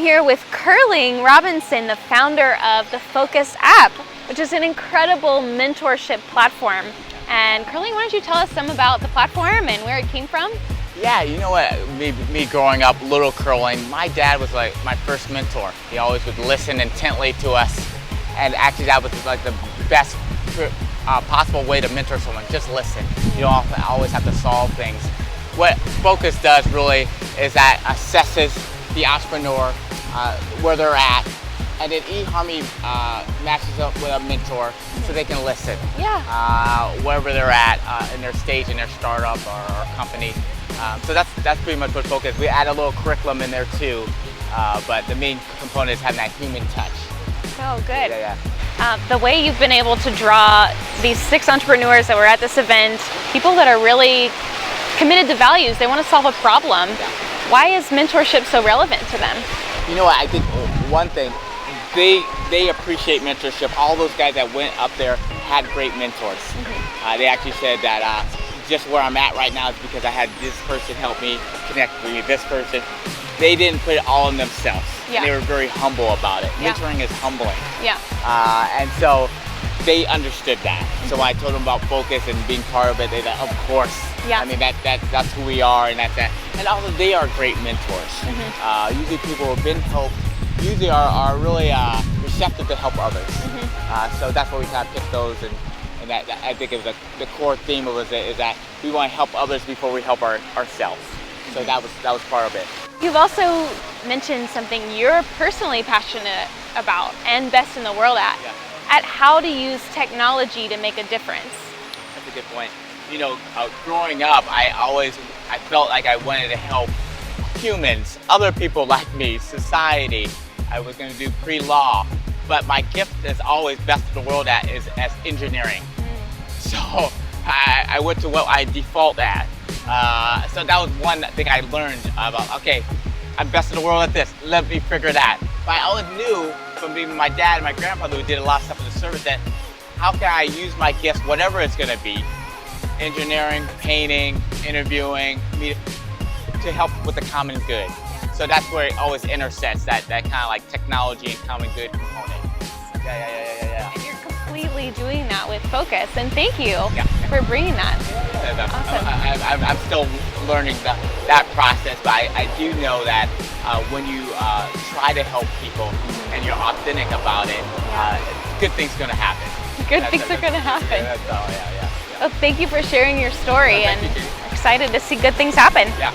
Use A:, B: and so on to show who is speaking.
A: here with Kurling Robinson, the founder of the Fokcus app, which is an incredible mentorship platform. And Kurling, why don't you tell us some about the platform and where it came from?
B: Yeah, you know what, me growing up, little Kurling, my dad was like my first mentor. He always would listen intently to us, and actually that was like the best possible way to mentor someone, just listen. You don't always have to solve things. What Fokcus does really is that assesses the entrepreneur, where they're at, and then eHarmony matches up with a mentor so they can listen.
A: Yeah.
B: Wherever they're at in their stage, in their startup or company. So that's pretty much what Fokcus. We add a little curriculum in there too, but the main component is having that human touch.
A: Oh, good.
B: Yeah.
A: The way you've been able to draw these 6 entrepreneurs that were at this event, people that are really committed to values, they want to solve a problem.
B: Yeah.
A: Why is mentorship so relevant to them?
B: You know what, I think one thing, they appreciate mentorship. All those guys that went up there had great mentors. They actually said that just where I'm at right now is because I had this person help me connect with this person. They didn't put it all in themselves.
A: Yeah.
B: They were very humble about it.
A: Yeah.
B: Mentoring is humbling.
A: Yeah.
B: And so they understood that. So when I told them about Fokcus and being part of it, they said, of course.
A: Yeah.
B: I mean, that's who we are, and that's that. And also, they are great mentors. Usually people who have been helped usually are really receptive to help others. So that's why we kind of picked those, and that I think is the core theme of it is that we want to help others before we help ourselves. So that was part of it.
A: You've also mentioned something you're personally passionate about and best in the world at how to use technology to make a difference.
B: That's a good point. You know, growing up, I felt like I wanted to help humans, other people like me, society. I was going to do pre-law, but my gift is always best in the world at is as engineering. So I went to what I default at. So that was one thing I learned about, okay, I'm best in the world at this, let me figure that. But I always knew from being my dad and my grandfather who did a lot of stuff in the service that how can I use my gifts, whatever it's going to be, engineering, painting, interviewing, to help with the common good. So that's where it always intersects, that kind of like technology and common good component. Yeah.
A: And you're completely doing that with Fokcus, and thank you for bringing that.
B: Awesome. I'm still learning that process, but I do know that when you try to help people and you're authentic about it, good things are going to happen.
A: Good things are going to happen.
B: That's all, yeah.
A: Well, thank you for sharing your story, and excited to see good things happen.
B: Yeah.